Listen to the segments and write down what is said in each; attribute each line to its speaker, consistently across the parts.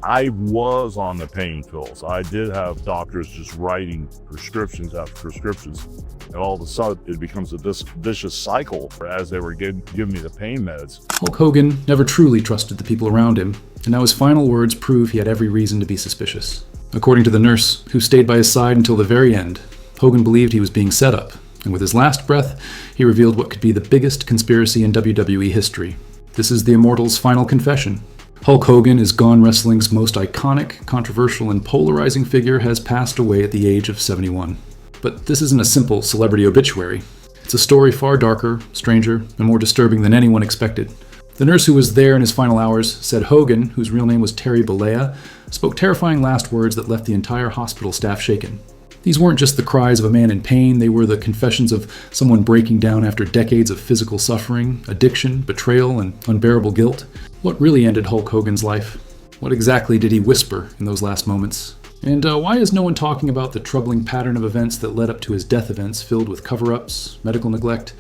Speaker 1: I was on the pain pills. I did have doctors just writing prescriptions after prescriptions. And all of a sudden, it becomes a vicious cycle as they were giving me the pain meds.
Speaker 2: Hulk Hogan never truly trusted the people around him, and now his final words prove he had every reason to be suspicious. According to the nurse, who stayed by his side until the very end, Hogan believed he was being set up, and with his last breath, he revealed what could be the biggest conspiracy in WWE history. This is the Immortal's final confession. Hulk Hogan is Gone Wrestling's most iconic, controversial, and polarizing figure, has passed away at the age of 71. But this isn't a simple celebrity obituary. It's a story far darker, stranger, and more disturbing than anyone expected. The nurse who was there in his final hours said Hogan, whose real name was Terry Bollea, spoke terrifying last words that left the entire hospital staff shaken. These weren't just the cries of a man in pain, they were the confessions of someone breaking down after decades of physical suffering, addiction, betrayal, and unbearable guilt. What really ended Hulk Hogan's life? What exactly did he whisper in those last moments? And why is no one talking about the troubling pattern of events that led up to his death events filled with cover-ups, medical neglect,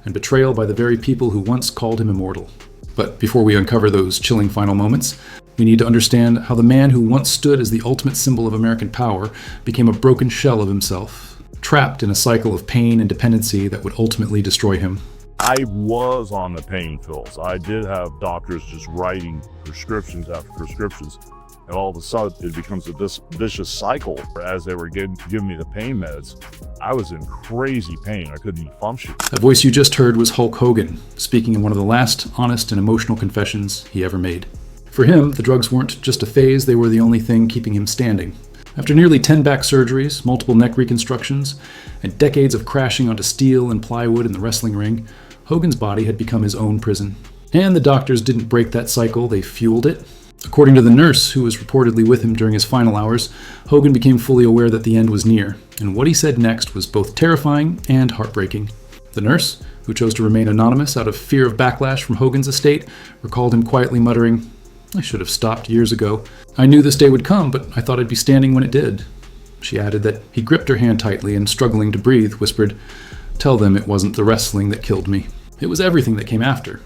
Speaker 2: and betrayal by the very people who once called him immortal? But before we uncover those chilling final moments, we need to understand how the man who once stood as the ultimate symbol of American power became a broken shell of himself, trapped in a cycle of pain and dependency that would ultimately destroy him.
Speaker 1: I was on the pain pills. I did have doctors just writing prescriptions after prescriptions. And all of a sudden, it becomes a vicious cycle as they were giving me the pain meds. I was in crazy pain. I couldn't even function.
Speaker 2: That voice you just heard was Hulk Hogan, speaking in one of the last honest and emotional confessions he ever made. For him, the drugs weren't just a phase, they were the only thing keeping him standing. After nearly 10 back surgeries, multiple neck reconstructions, and decades of crashing onto steel and plywood in the wrestling ring, Hogan's body had become his own prison. And the doctors didn't break that cycle, they fueled it. According to the nurse, who was reportedly with him during his final hours, Hogan became fully aware that the end was near, and what he said next was both terrifying and heartbreaking. The nurse, who chose to remain anonymous out of fear of backlash from Hogan's estate, recalled him quietly muttering, "I should have stopped years ago. I knew this day would come, but I thought I'd be standing when it did." She added that he gripped her hand tightly and, struggling to breathe, whispered, "Tell them it wasn't the wrestling that killed me. It was everything that came after."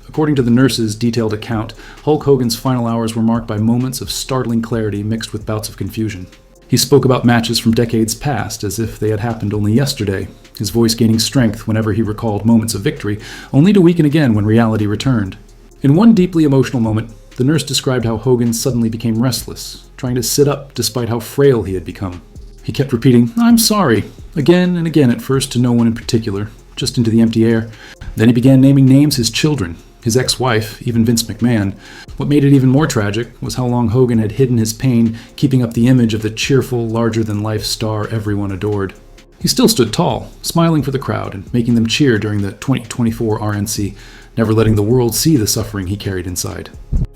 Speaker 2: According to the nurse's detailed account, Hulk Hogan's final hours were marked by moments of startling clarity mixed with bouts of confusion. He spoke about matches from decades past as if they had happened only yesterday, his voice gaining strength whenever he recalled moments of victory, only to weaken again when reality returned. In one deeply emotional moment, the nurse described how Hogan suddenly became restless, trying to sit up despite how frail he had become. He kept repeating, "I'm sorry," again and again, at first to no one in particular, just into the empty air. Then he began naming names his children, his ex-wife, even Vince McMahon. What made it even more tragic was how long Hogan had hidden his pain, keeping up the image of the cheerful, larger-than-life star everyone adored. He still stood tall, smiling for the crowd and making them cheer during the 2024 RNC, never letting the world see the suffering he carried inside.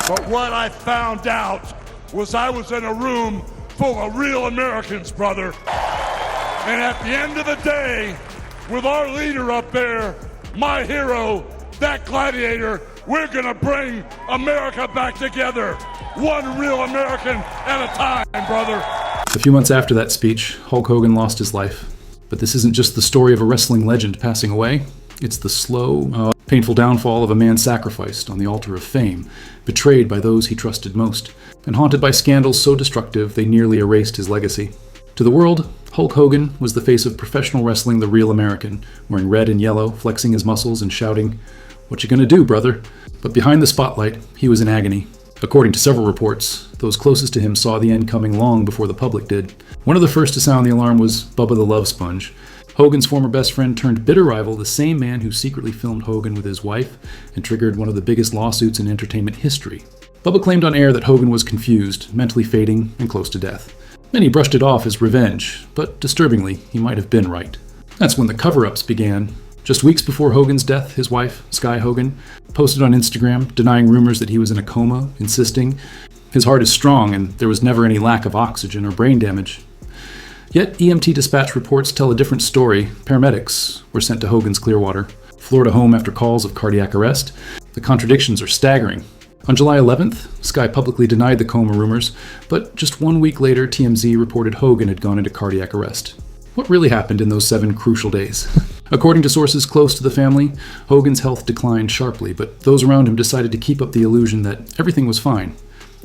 Speaker 3: But what I found out was I was in a room full of real Americans, brother. And at the end of the day, with our leader up there, my hero, that gladiator, we're gonna bring America back together. One real American at a time, brother.
Speaker 2: A few months after that speech, Hulk Hogan lost his life. But this isn't just the story of a wrestling legend passing away. It's the slow, painful downfall of a man sacrificed on the altar of fame, betrayed by those he trusted most, and haunted by scandals so destructive they nearly erased his legacy. To the world, Hulk Hogan was the face of professional wrestling, the real American, wearing red and yellow, flexing his muscles and shouting, "What you gonna do, brother?" But behind the spotlight, he was in agony. According to several reports, those closest to him saw the end coming long before the public did. One of the first to sound the alarm was Bubba the Love Sponge, Hogan's former best friend turned bitter rival, the same man who secretly filmed Hogan with his wife and triggered one of the biggest lawsuits in entertainment history. Bubba claimed on air that Hogan was confused, mentally fading, and close to death. Many brushed it off as revenge, but disturbingly, he might have been right. That's when the cover-ups began. Just weeks before Hogan's death, his wife, Sky Hogan, posted on Instagram denying rumors that he was in a coma, insisting, "His heart is strong and there was never any lack of oxygen or brain damage." Yet EMT dispatch reports tell a different story. Paramedics were sent to Hogan's Clearwater, Florida home after calls of cardiac arrest. The contradictions are staggering. On July 11th, Sky publicly denied the coma rumors, but just 1 week later, TMZ reported Hogan had gone into cardiac arrest. What really happened in those 7 crucial days? According to sources close to the family, Hogan's health declined sharply, but those around him decided to keep up the illusion that everything was fine.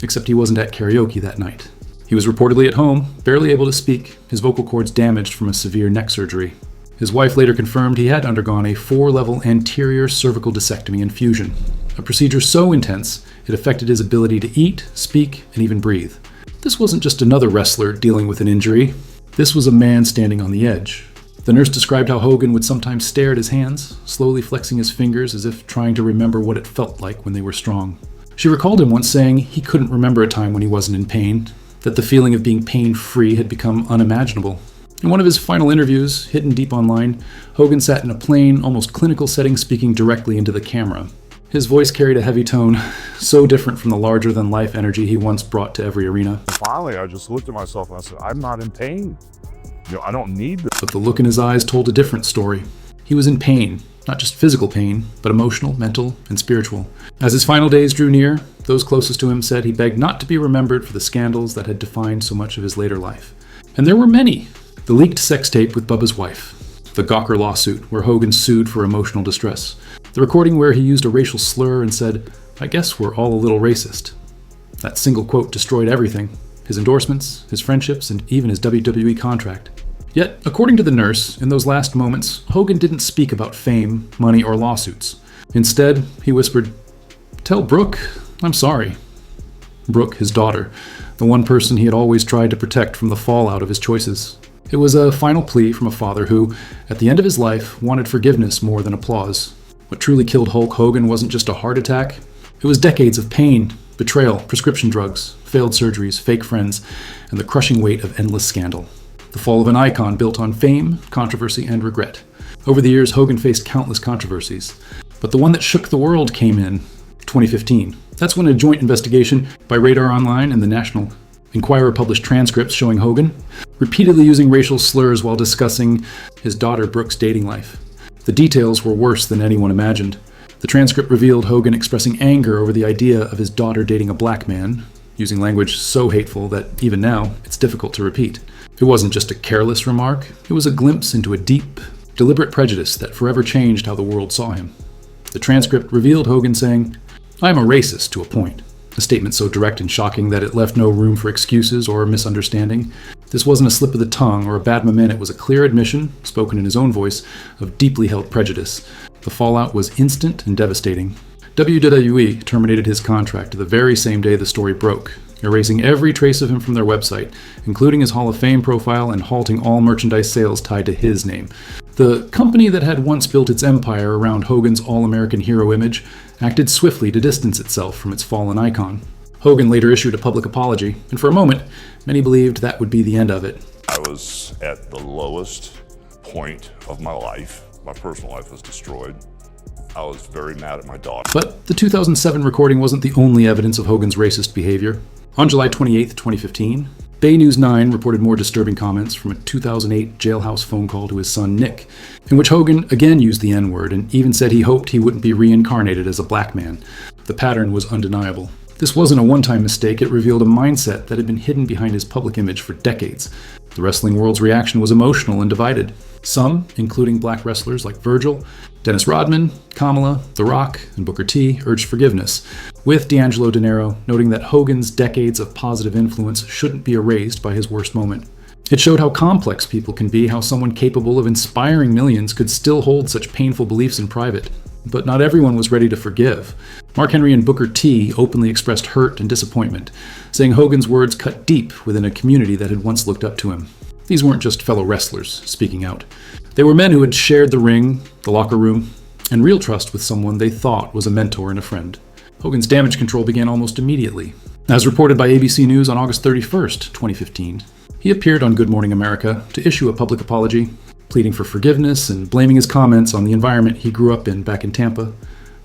Speaker 2: except he wasn't at karaoke that night. He was reportedly at home, barely able to speak, his vocal cords damaged from a severe neck surgery. His wife later confirmed he had undergone a 4-level anterior cervical discectomy and fusion, a procedure so intense it affected his ability to eat, speak, and even breathe. This wasn't just another wrestler dealing with an injury. This was a man standing on the edge. The nurse described how Hogan would sometimes stare at his hands, slowly flexing his fingers as if trying to remember what it felt like when they were strong. She recalled him once saying he couldn't remember a time when he wasn't in pain, that the feeling of being pain-free had become unimaginable. In one of his final interviews, hidden deep online, Hogan sat in a plain, almost clinical setting speaking directly into the camera. His voice carried a heavy tone, so different from the larger-than-life energy he once brought to every arena.
Speaker 1: Finally, I just looked at myself and I said, I'm not in pain. I don't need this.
Speaker 2: But the look in his eyes told a different story. He was in pain, not just physical pain, but emotional, mental, and spiritual. As his final days drew near, those closest to him said he begged not to be remembered for the scandals that had defined so much of his later life. And there were many. The leaked sex tape with Bubba's wife, the Gawker lawsuit where Hogan sued for emotional distress, the recording where he used a racial slur and said, "I guess we're all a little racist." That single quote destroyed everything, his endorsements, his friendships, and even his WWE contract. Yet, according to the nurse, in those last moments, Hogan didn't speak about fame, money, or lawsuits. Instead, he whispered, "Tell Brooke, I'm sorry." Brooke, his daughter, the one person he had always tried to protect from the fallout of his choices. It was a final plea from a father who, at the end of his life, wanted forgiveness more than applause. What truly killed Hulk Hogan wasn't just a heart attack. It was decades of pain, betrayal, prescription drugs, failed surgeries, fake friends, and the crushing weight of endless scandal. The fall of an icon built on fame, controversy, and regret. Over the years, Hogan faced countless controversies, but the one that shook the world came in 2015. That's when a joint investigation by Radar Online and the National Enquirer published transcripts showing Hogan repeatedly using racial slurs while discussing his daughter Brooke's dating life. The details were worse than anyone imagined. The transcript revealed Hogan expressing anger over the idea of his daughter dating a black man, using language so hateful that even now it's difficult to repeat. It wasn't just a careless remark, it was a glimpse into a deep, deliberate prejudice that forever changed how the world saw him. The transcript revealed Hogan saying, "I'm a racist to a point," a statement so direct and shocking that it left no room for excuses or misunderstanding. This wasn't a slip of the tongue or a bad moment, it was a clear admission, spoken in his own voice, of deeply held prejudice. The fallout was instant and devastating. WWE terminated his contract the very same day the story broke, erasing every trace of him from their website, including his Hall of Fame profile and halting all merchandise sales tied to his name. The company that had once built its empire around Hogan's all-American hero image acted swiftly to distance itself from its fallen icon. Hogan later issued a public apology, and for a moment, many believed that would be the end of it.
Speaker 3: I was at the lowest point of my life. My personal life was destroyed. I was very mad at my daughter.
Speaker 2: But the 2007 recording wasn't the only evidence of Hogan's racist behavior. On July 28, 2015, Bay News 9 reported more disturbing comments from a 2008 jailhouse phone call to his son Nick, in which Hogan again used the N-word and even said he hoped he wouldn't be reincarnated as a black man. The pattern was undeniable. This wasn't a one-time mistake, it revealed a mindset that had been hidden behind his public image for decades. The wrestling world's reaction was emotional and divided. Some, including black wrestlers like Virgil, Dennis Rodman, Kamala, The Rock, and Booker T, urged forgiveness, with D'Angelo Dinero noting that Hogan's decades of positive influence shouldn't be erased by his worst moment. It showed how complex people can be, how someone capable of inspiring millions could still hold such painful beliefs in private. But not everyone was ready to forgive. Mark Henry and Booker T openly expressed hurt and disappointment, saying Hogan's words cut deep within a community that had once looked up to him. These weren't just fellow wrestlers speaking out. They were men who had shared the ring, the locker room, and real trust with someone they thought was a mentor and a friend. Hogan's damage control began almost immediately. As reported by ABC News on August 31st, 2015, he appeared on Good Morning America to issue a public apology, pleading for forgiveness and blaming his comments on the environment he grew up in back in Tampa.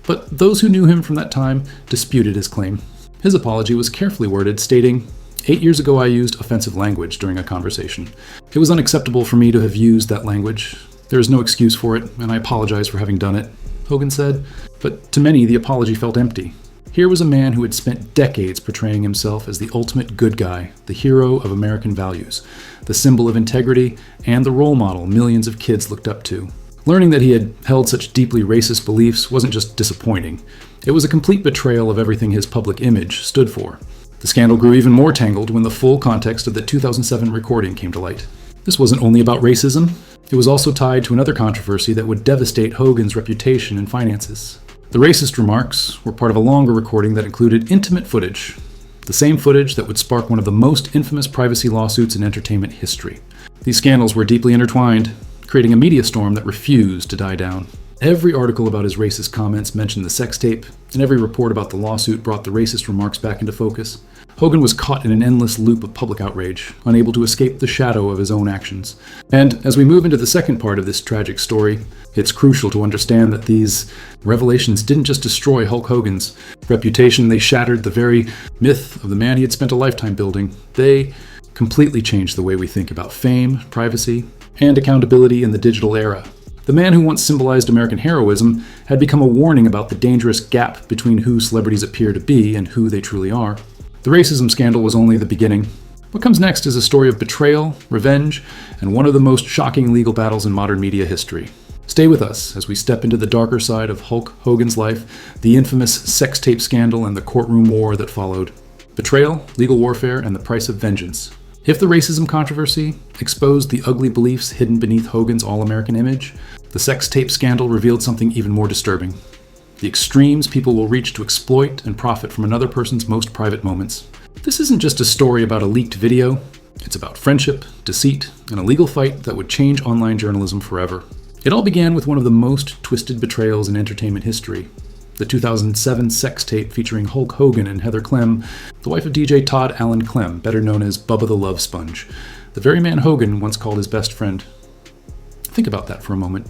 Speaker 2: But those who knew him from that time disputed his claim. His apology was carefully worded, stating, "8 years ago I used offensive language during a conversation. It was unacceptable for me to have used that language. There is no excuse for it, and I apologize for having done it," Hogan said. But to many, the apology felt empty. Here was a man who had spent decades portraying himself as the ultimate good guy, the hero of American values, the symbol of integrity, and the role model millions of kids looked up to. Learning that he had held such deeply racist beliefs wasn't just disappointing. It was a complete betrayal of everything his public image stood for. The scandal grew even more tangled when the full context of the 2007 recording came to light. This wasn't only about racism, it was also tied to another controversy that would devastate Hogan's reputation and finances. The racist remarks were part of a longer recording that included intimate footage, the same footage that would spark one of the most infamous privacy lawsuits in entertainment history. These scandals were deeply intertwined, creating a media storm that refused to die down. Every article about his racist comments mentioned the sex tape, and every report about the lawsuit brought the racist remarks back into focus. Hogan was caught in an endless loop of public outrage, unable to escape the shadow of his own actions. And as we move into the second part of this tragic story, it's crucial to understand that these revelations didn't just destroy Hulk Hogan's reputation, they shattered the very myth of the man he had spent a lifetime building. They completely changed the way we think about fame, privacy, and accountability in the digital era. The man who once symbolized American heroism had become a warning about the dangerous gap between who celebrities appear to be and who they truly are. The racism scandal was only the beginning. What comes next is a story of betrayal, revenge, and one of the most shocking legal battles in modern media history. Stay with us as we step into the darker side of Hulk Hogan's life, the infamous sex tape scandal and the courtroom war that followed. Betrayal, legal warfare, and the price of vengeance. If the racism controversy exposed the ugly beliefs hidden beneath Hogan's all-American image, the sex tape scandal revealed something even more disturbing. The extremes people will reach to exploit and profit from another person's most private moments. This isn't just a story about a leaked video, it's about friendship, deceit, and a legal fight that would change online journalism forever. It all began with one of the most twisted betrayals in entertainment history. The 2007 sex tape featuring Hulk Hogan and Heather Clem, the wife of DJ Todd Allen Clem, better known as Bubba the Love Sponge, the very man Hogan once called his best friend. Think about that for a moment.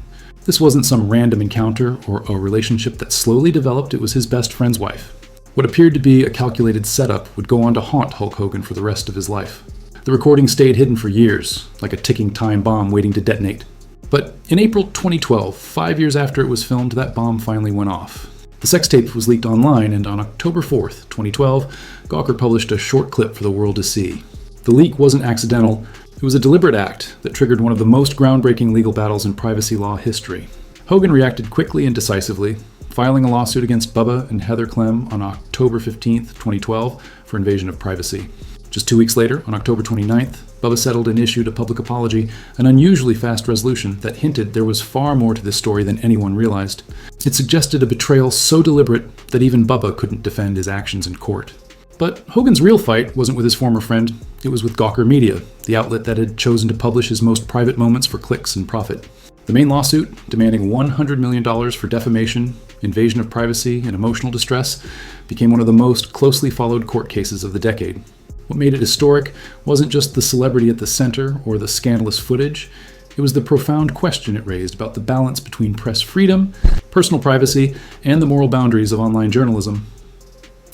Speaker 2: This wasn't some random encounter or a relationship that slowly developed, it was his best friend's wife. What appeared to be a calculated setup would go on to haunt Hulk Hogan for the rest of his life. The recording stayed hidden for years, like a ticking time bomb waiting to detonate. But in April 2012, 5 years after it was filmed, that bomb finally went off. The sex tape was leaked online, and on October 4th, 2012, Gawker published a short clip for the world to see. The leak wasn't accidental, it was a deliberate act that triggered one of the most groundbreaking legal battles in privacy law history. Hogan reacted quickly and decisively, filing a lawsuit against Bubba and Heather Clem on October 15th, 2012, for invasion of privacy. Just 2 weeks later, on October 29th, Bubba settled and issued a public apology, an unusually fast resolution that hinted there was far more to this story than anyone realized. It suggested a betrayal so deliberate that even Bubba couldn't defend his actions in court. But Hogan's real fight wasn't with his former friend, it was with Gawker Media, the outlet that had chosen to publish his most private moments for clicks and profit. The main lawsuit, demanding $100 million for defamation, invasion of privacy, and emotional distress, became one of the most closely followed court cases of the decade. What made it historic wasn't just the celebrity at the center or the scandalous footage, it was the profound question it raised about the balance between press freedom, personal privacy, and the moral boundaries of online journalism.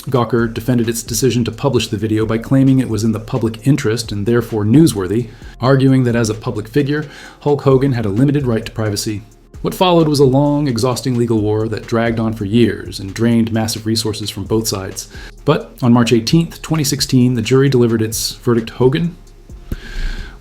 Speaker 2: Gawker defended its decision to publish the video by claiming it was in the public interest and therefore newsworthy, arguing that as a public figure, Hulk Hogan had a limited right to privacy. What followed was a long, exhausting legal war that dragged on for years and drained massive resources from both sides. But on March 18, 2016, the jury delivered its verdict. Hogan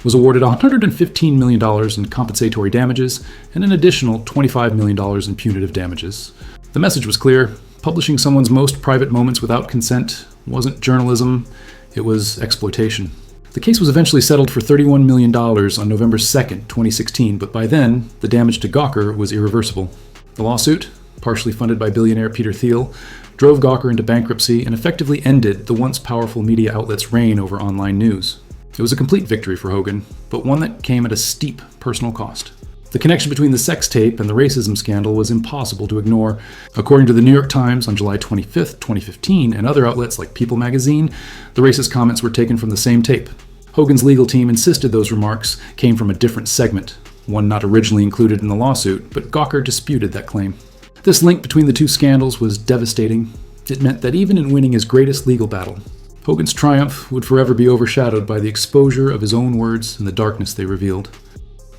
Speaker 2: was awarded $115 million in compensatory damages and an additional $25 million in punitive damages. The message was clear. Publishing someone's most private moments without consent wasn't journalism, it was exploitation. The case was eventually settled for $31 million on November 2, 2016, but by then, the damage to Gawker was irreversible. The lawsuit, partially funded by billionaire Peter Thiel, drove Gawker into bankruptcy and effectively ended the once powerful media outlet's reign over online news. It was a complete victory for Hogan, but one that came at a steep personal cost. The connection between the sex tape and the racism scandal was impossible to ignore. According to the New York Times on July 25, 2015, and other outlets like People magazine, the racist comments were taken from the same tape. Hogan's legal team insisted those remarks came from a different segment, one not originally included in the lawsuit, but Gawker disputed that claim. This link between the two scandals was devastating. It meant that even in winning his greatest legal battle, Hogan's triumph would forever be overshadowed by the exposure of his own words and the darkness they revealed.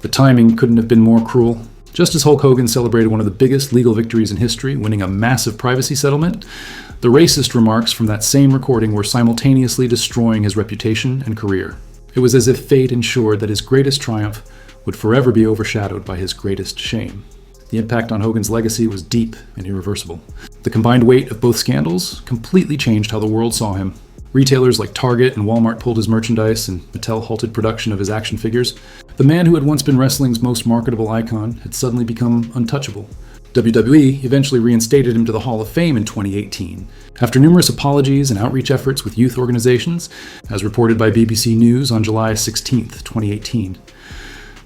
Speaker 2: The timing couldn't have been more cruel. Just as Hulk Hogan celebrated one of the biggest legal victories in history, winning a massive privacy settlement, the racist remarks from that same recording were simultaneously destroying his reputation and career. It was as if fate ensured that his greatest triumph would forever be overshadowed by his greatest shame. The impact on Hogan's legacy was deep and irreversible. The combined weight of both scandals completely changed how the world saw him. Retailers like Target and Walmart pulled his merchandise, and Mattel halted production of his action figures. The man who had once been wrestling's most marketable icon had suddenly become untouchable. WWE eventually reinstated him to the Hall of Fame in 2018, after numerous apologies and outreach efforts with youth organizations, as reported by BBC News on July 16, 2018.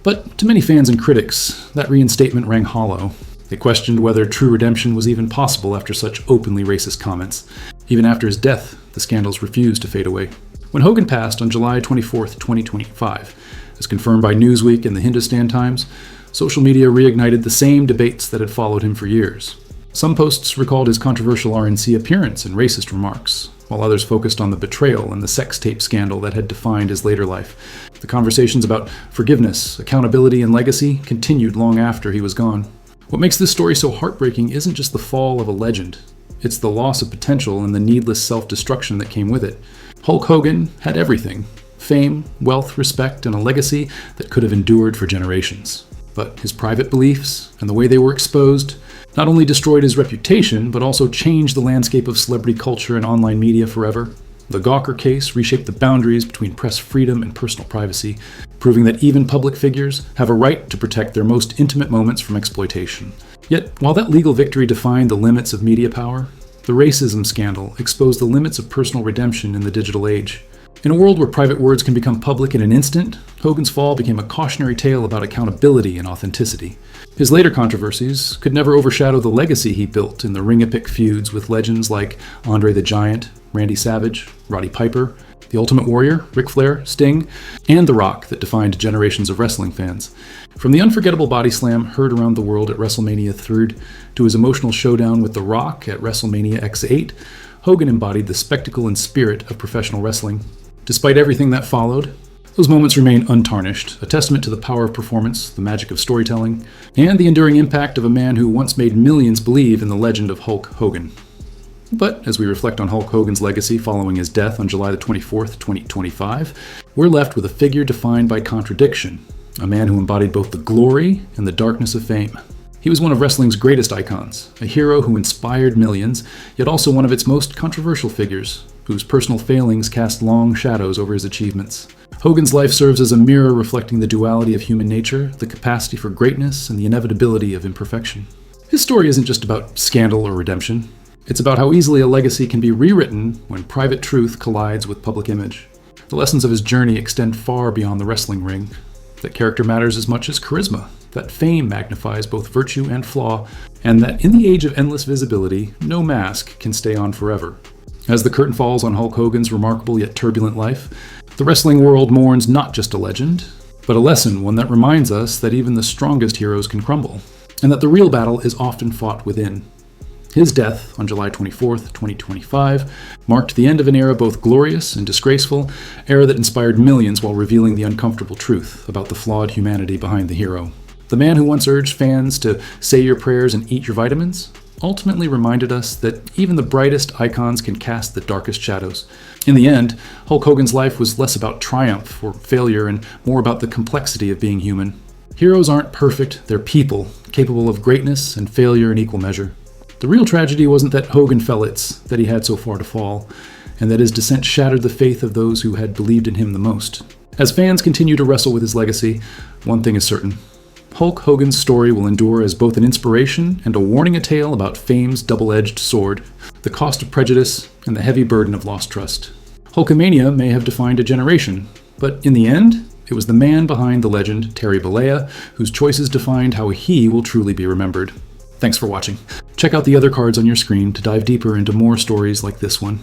Speaker 2: But to many fans and critics, that reinstatement rang hollow. They questioned whether true redemption was even possible after such openly racist comments. Even after his death, the scandals refused to fade away. When Hogan passed on July 24, 2025, as confirmed by Newsweek and the Hindustan Times, social media reignited the same debates that had followed him for years. Some posts recalled his controversial RNC appearance and racist remarks, while others focused on the betrayal and the sex tape scandal that had defined his later life. The conversations about forgiveness, accountability, and legacy continued long after he was gone. What makes this story so heartbreaking isn't just the fall of a legend. It's the loss of potential and the needless self-destruction that came with it. Hulk Hogan had everything: fame, wealth, respect, and a legacy that could have endured for generations. But his private beliefs and the way they were exposed not only destroyed his reputation, but also changed the landscape of celebrity culture and online media forever. The Gawker case reshaped the boundaries between press freedom and personal privacy, proving that even public figures have a right to protect their most intimate moments from exploitation. Yet, while that legal victory defined the limits of media power, the racism scandal exposed the limits of personal redemption in the digital age. In a world where private words can become public in an instant, Hogan's fall became a cautionary tale about accountability and authenticity. His later controversies could never overshadow the legacy he built in the ring-a-pick feuds with legends like Andre the Giant, Randy Savage, Roddy Piper, The Ultimate Warrior, Ric Flair, Sting, and The Rock that defined generations of wrestling fans. From the unforgettable body slam heard around the world at WrestleMania 3 to his emotional showdown with The Rock at WrestleMania X8, Hogan embodied the spectacle and spirit of professional wrestling. Despite everything that followed, those moments remain untarnished, a testament to the power of performance, the magic of storytelling, and the enduring impact of a man who once made millions believe in the legend of Hulk Hogan. But as we reflect on Hulk Hogan's legacy following his death on July 24, 2025, we're left with a figure defined by contradiction, a man who embodied both the glory and the darkness of fame. He was one of wrestling's greatest icons, a hero who inspired millions, yet also one of its most controversial figures, whose personal failings cast long shadows over his achievements. Hogan's life serves as a mirror reflecting the duality of human nature, the capacity for greatness, and the inevitability of imperfection. His story isn't just about scandal or redemption. It's about how easily a legacy can be rewritten when private truth collides with public image. The lessons of his journey extend far beyond the wrestling ring, that character matters as much as charisma, that fame magnifies both virtue and flaw, and that in the age of endless visibility, no mask can stay on forever. As the curtain falls on Hulk Hogan's remarkable yet turbulent life, the wrestling world mourns not just a legend, but a lesson, one that reminds us that even the strongest heroes can crumble, and that the real battle is often fought within. His death on July 24, 2025, marked the end of an era both glorious and disgraceful, era that inspired millions while revealing the uncomfortable truth about the flawed humanity behind the hero. The man who once urged fans to say your prayers and eat your vitamins ultimately reminded us that even the brightest icons can cast the darkest shadows. In the end, Hulk Hogan's life was less about triumph or failure and more about the complexity of being human. Heroes aren't perfect, they're people, capable of greatness and failure in equal measure. The real tragedy wasn't that Hogan fell, it's that he had so far to fall, and that his descent shattered the faith of those who had believed in him the most. As fans continue to wrestle with his legacy, one thing is certain: Hulk Hogan's story will endure as both an inspiration and a warning tale about fame's double-edged sword, the cost of prejudice, and the heavy burden of lost trust. Hulkamania may have defined a generation, but in the end, it was the man behind the legend, Terry Bollea, whose choices defined how he will truly be remembered. Thanks for watching. Check out the other cards on your screen to dive deeper into more stories like this one.